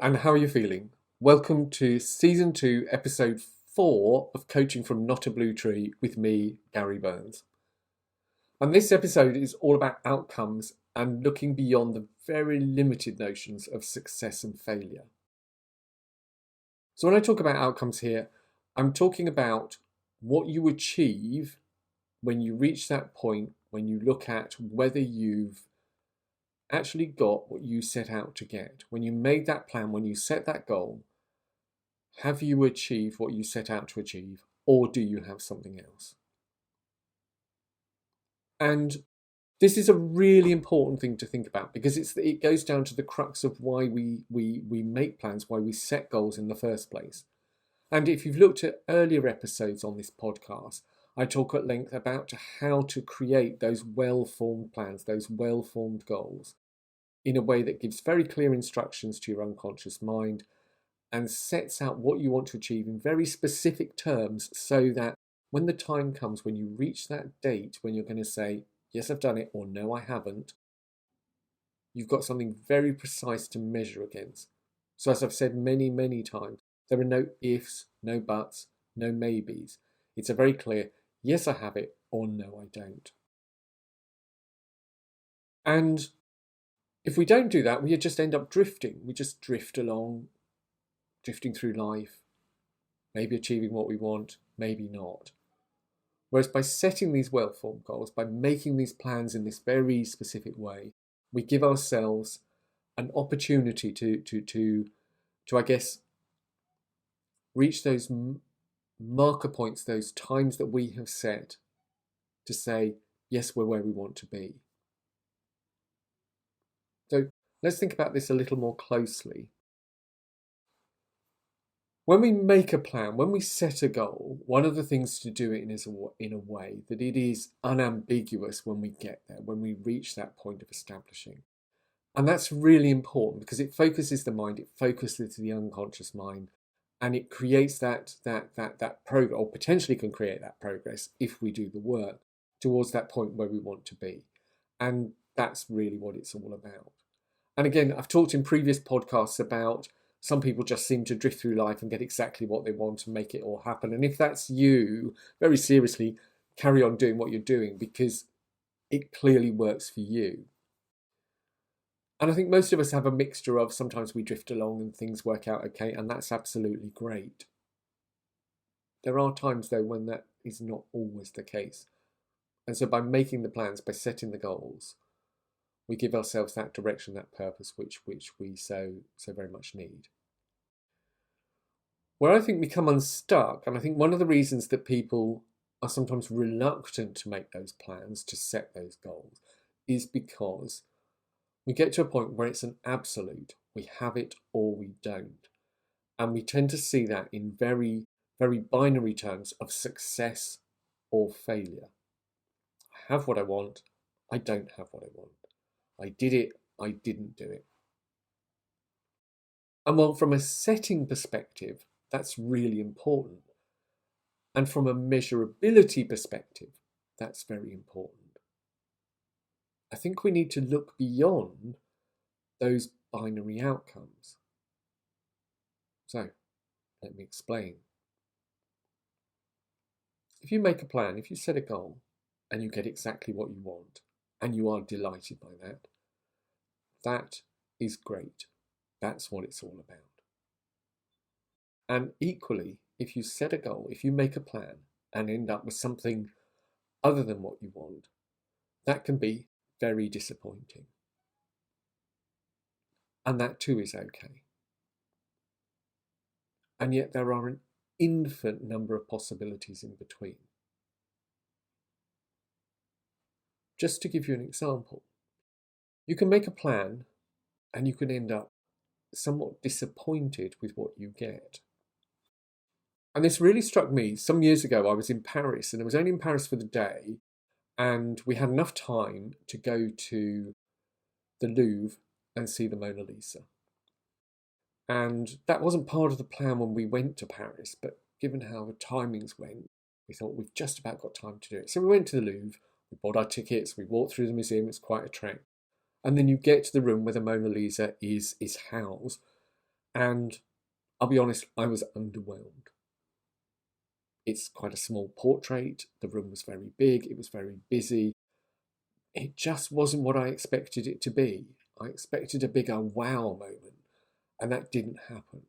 and how are you feeling? Welcome to Season 2, Episode 4 of Coaching from Not a Blue Tree with me, Gary Burns. And this episode is all about outcomes and looking beyond the very limited notions of success and failure. So when I talk about outcomes here, I'm talking about what you achieve when you reach that point, when you look at whether you've actually got what you set out to get. When you made that plan, when you set that goal, have you achieved what you set out to achieve, or do you have something else? And this is a really important thing to think about because it goes down to the crux of why we make plans, why we set goals in the first place. And if you've looked at earlier episodes on this podcast, I talk at length about how to create those well-formed plans, those well-formed goals, in a way that gives very clear instructions to your unconscious mind and sets out what you want to achieve in very specific terms so that when the time comes, when you reach that date, when you're going to say, yes, I've done it, or no, I haven't, you've got something very precise to measure against. So as I've said many, many times, there are no ifs, no buts, no maybes. It's a very clear, yes, I have it, or no, I don't. And if we don't do that, we just end up drifting. We just drift along, drifting through life, maybe achieving what we want, maybe not. Whereas by setting these well-formed goals, by making these plans in this very specific way, we give ourselves an opportunity to I guess, reach those marker points, those times that we have set to say, yes, we're where we want to be. So let's think about this a little more closely. When we make a plan, when we set a goal, one of the things to do it is in a way that it is unambiguous when we get there, when we reach that point of establishing. And that's really important because it focuses the mind, it focuses the unconscious mind, and it creates that progress, or potentially can create that progress if we do the work towards that point where we want to be. And that's really what it's all about. And again, I've talked in previous podcasts about some people just seem to drift through life and get exactly what they want and make it all happen. And if that's you, very seriously, carry on doing what you're doing because it clearly works for you. And I think most of us have a mixture of sometimes we drift along and things work out okay, and that's absolutely great. There are times, though, when that is not always the case. And so by making the plans, by setting the goals, we give ourselves that direction, that purpose, which we so very much need. Where I think we come unstuck, and I think one of the reasons that people are sometimes reluctant to make those plans, to set those goals, is because we get to a point where it's an absolute. We have it or we don't. And we tend to see that in very, very binary terms of success or failure. I have what I want. I don't have what I want. I did it. I didn't do it. And while from a setting perspective, that's really important. And from a measurability perspective, that's very important. I think we need to look beyond those binary outcomes. So, let me explain. If you make a plan, if you set a goal, and you get exactly what you want, and you are delighted by that, that is great. That's what it's all about. And equally, if you set a goal, if you make a plan and end up with something other than what you want, that can be very disappointing. And that too is okay. And yet there are an infinite number of possibilities in between. Just to give you an example, you can make a plan and you can end up somewhat disappointed with what you get. And this really struck me. Some years ago, I was in Paris, and I was only in Paris for the day, and we had enough time to go to the Louvre and see the Mona Lisa. And that wasn't part of the plan when we went to Paris, but given how the timings went, we thought we've just about got time to do it. So we went to the Louvre, we bought our tickets, we walked through the museum, it's quite a trek. And then you get to the room where the Mona Lisa is housed, And I'll be honest, I was underwhelmed. It's quite a small portrait. The room was very big. It was very busy. It just wasn't what I expected it to be. I expected a bigger wow moment, and that didn't happen.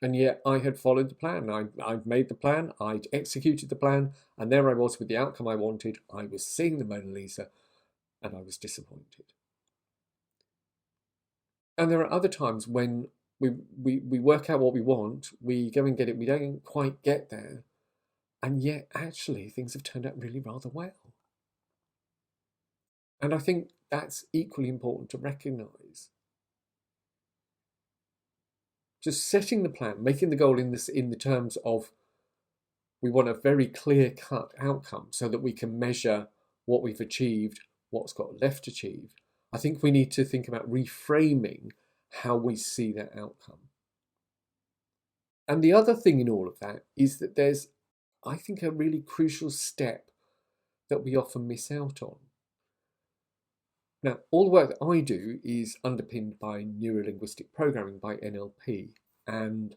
And yet I had followed the plan. I'd made the plan, I'd executed the plan, and there I was with the outcome I wanted. I was seeing the Mona Lisa, and I was disappointed. And there are other times when we work out what we want, we go and get it, we don't quite get there, and yet actually things have turned out really rather well. And I think that's equally important to recognize. Just setting the plan, making the goal in the terms of we want a very clear-cut outcome so that we can measure what we've achieved, what's got left to achieve. I think we need to think about reframing how we see that outcome. And the other thing in all of that is that there's, I think, a really crucial step that we often miss out on. Now, all the work that I do is underpinned by neurolinguistic programming, by NLP. And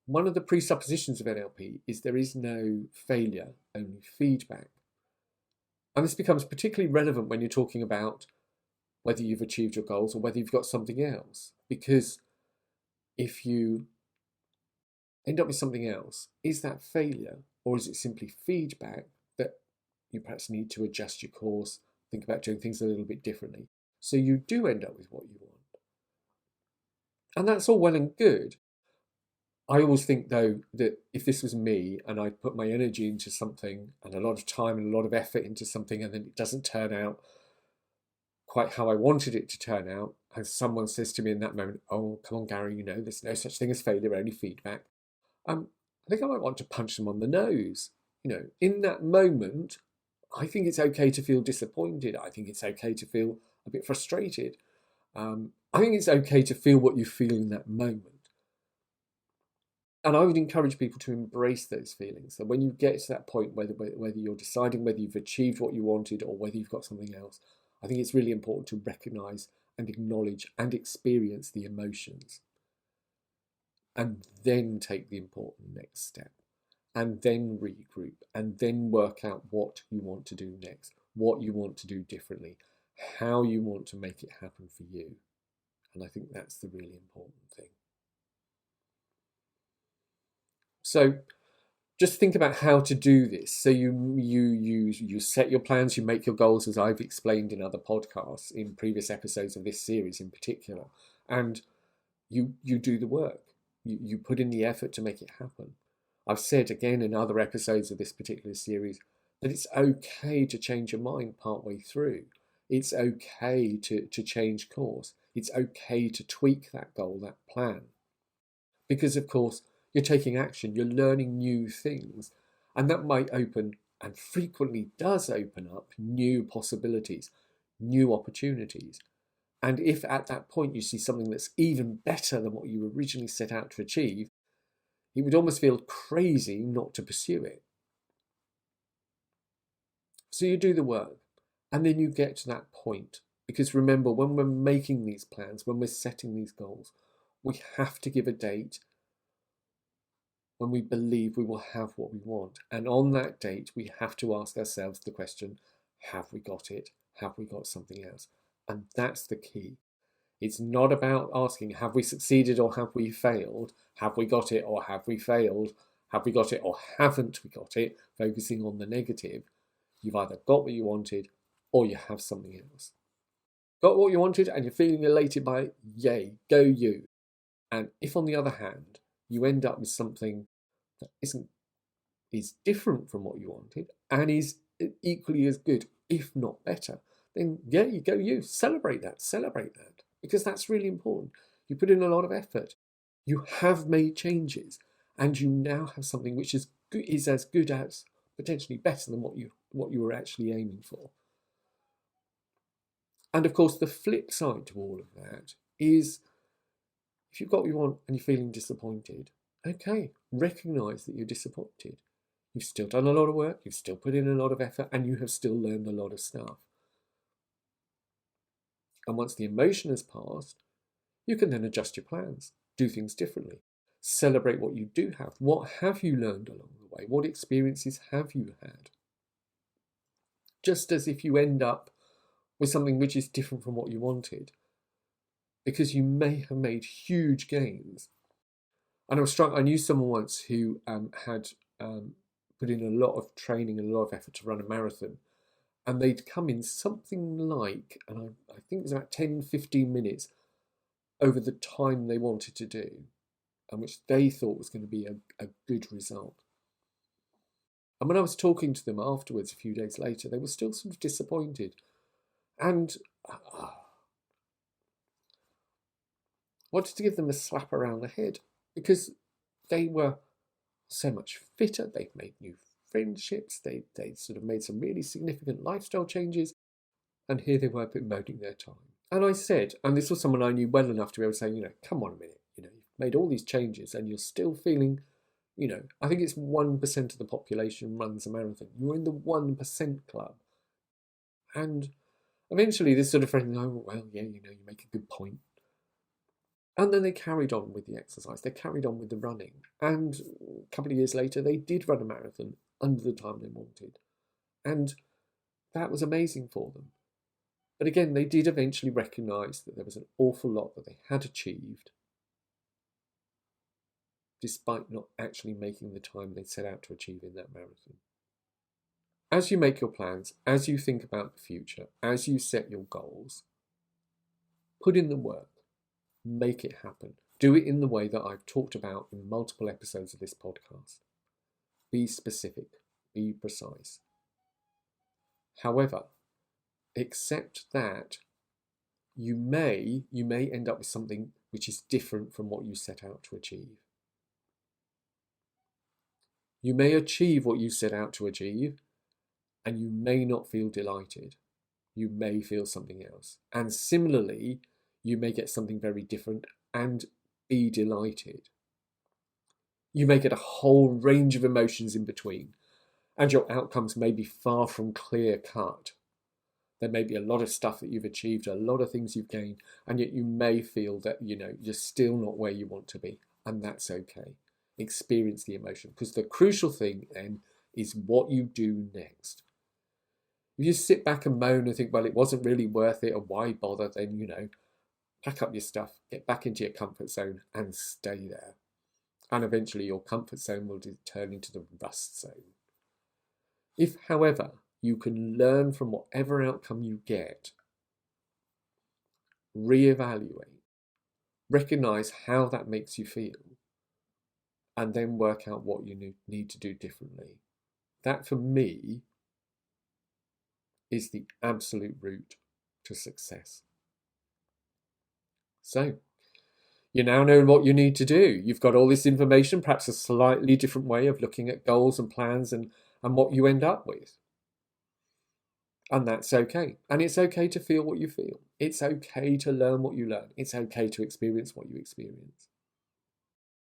one of the presuppositions of NLP is there is no failure, only feedback. And this becomes particularly relevant when you're talking about whether you've achieved your goals or whether you've got something else. Because if you end up with something else, is that failure, or is it simply feedback that you perhaps need to adjust your course, think about doing things a little bit differently, so you do end up with what you want? And that's all well and good. I always think, though, that if this was me and I put my energy into something and a lot of time and a lot of effort into something, and then it doesn't turn out quite how I wanted it to turn out, and someone says to me in that moment, "Oh, come on, Gary, there's no such thing as failure, only feedback," I think I might want to punch them on the nose. In that moment, I think it's okay to feel disappointed. I think it's okay to feel a bit frustrated. I think it's okay to feel what you feel in that moment. And I would encourage people to embrace those feelings. So when you get to that point, whether you're deciding whether you've achieved what you wanted or whether you've got something else, I think it's really important to recognize and acknowledge and experience the emotions. And then take the important next step. And then regroup. And then work out what you want to do next. What you want to do differently. How you want to make it happen for you. And I think that's the really important thing. So just think about how to do this. So you set your plans, you make your goals, as I've explained in other podcasts, in previous episodes of this series in particular, and you do the work. You put in the effort to make it happen. I've said again in other episodes of this particular series that it's okay to change your mind partway through. It's okay to change course. It's okay to tweak that goal, that plan. Because, of course, you're taking action, you're learning new things, and that might open, and frequently does open up, new possibilities, new opportunities. And if at that point you see something that's even better than what you originally set out to achieve, it would almost feel crazy not to pursue it. So you do the work, and then you get to that point. Because remember, when we're making these plans, when we're setting these goals, we have to give a date when we believe we will have what we want. And on that date, we have to ask ourselves the question, have we got it? Have we got something else? And that's the key. It's not about asking, have we succeeded or have we failed? Have we got it or have we failed? Have we got it or haven't we got it? Focusing on the negative. You've either got what you wanted or you have something else. Got what you wanted and you're feeling elated by it, yay, go you. And if on the other hand, you end up with something that is different from what you wanted and is equally as good, if not better, then yeah, you go you. Celebrate that, because that's really important. You put in a lot of effort. You have made changes, and you now have something which is as good as, potentially better than what you were actually aiming for. And of course, the flip side to all of that is, if you've got what you want and you're feeling disappointed, okay, recognise that you're disappointed. You've still done a lot of work, you've still put in a lot of effort, and you have still learned a lot of stuff. And once the emotion has passed, You can then adjust your plans, do things differently, celebrate what you do have. What have you learned along the way? What experiences have you had? Just as if you end up with something which is different from what you wanted, because you may have made huge gains. And I was struck, I knew someone once who had put in a lot of training and a lot of effort to run a marathon. And they'd come in something like, and I think it was about 10, 15 minutes over the time they wanted to do, and which they thought was going to be a good result. And when I was talking to them afterwards, a few days later, they were still sort of disappointed. And wanted to give them a slap around the head, because they were so much fitter, they'd made new friendships, they sort of made some really significant lifestyle changes, and here they were bemoaning their time. And I said, and this was someone I knew well enough to be able to say, come on a minute, you've made all these changes and you're still feeling, I think it's 1% of the population runs a marathon. You're in the 1% club. And eventually this sort of friend, oh, well, yeah, you make a good point. And then they carried on with the exercise. They carried on with the running. And a couple of years later, they did run a marathon under the time they wanted. And that was amazing for them. But again, they did eventually recognise that there was an awful lot that they had achieved, despite not actually making the time they set out to achieve in that marathon. As you make your plans, as you think about the future, as you set your goals, put in the work. Make it happen. Do it in the way that I've talked about in multiple episodes of this podcast. Be specific. Be precise. However, accept that you may end up with something which is different from what you set out to achieve. You may achieve what you set out to achieve, and you may not feel delighted. You may feel something else. And similarly, you may get something very different and be delighted. You may get a whole range of emotions in between, and your outcomes may be far from clear cut. There may be a lot of stuff that you've achieved, a lot of things you've gained, and yet you may feel that, you're still not where you want to be, and that's okay. Experience the emotion, because the crucial thing then is what you do next. If you sit back and moan and think, well, it wasn't really worth it, or why bother, then, pack up your stuff, get back into your comfort zone and stay there. And eventually your comfort zone will turn into the rust zone. If, however, you can learn from whatever outcome you get, reevaluate, recognise how that makes you feel, and then work out what you need to do differently. That, for me, is the absolute route to success. So, you now know what you need to do. You've got all this information, perhaps a slightly different way of looking at goals and plans and what you end up with. And that's okay. And it's okay to feel what you feel. It's okay to learn what you learn. It's okay to experience what you experience.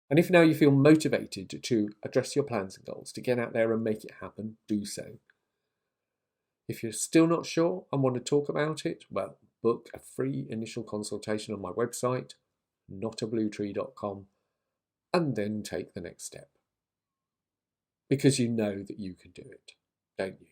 And if now you feel motivated to address your plans and goals, to get out there and make it happen, do so. If you're still not sure and want to talk about it, well, book a free initial consultation on my website, notabluetree.com, and then take the next step. Because you know that you can do it, don't you?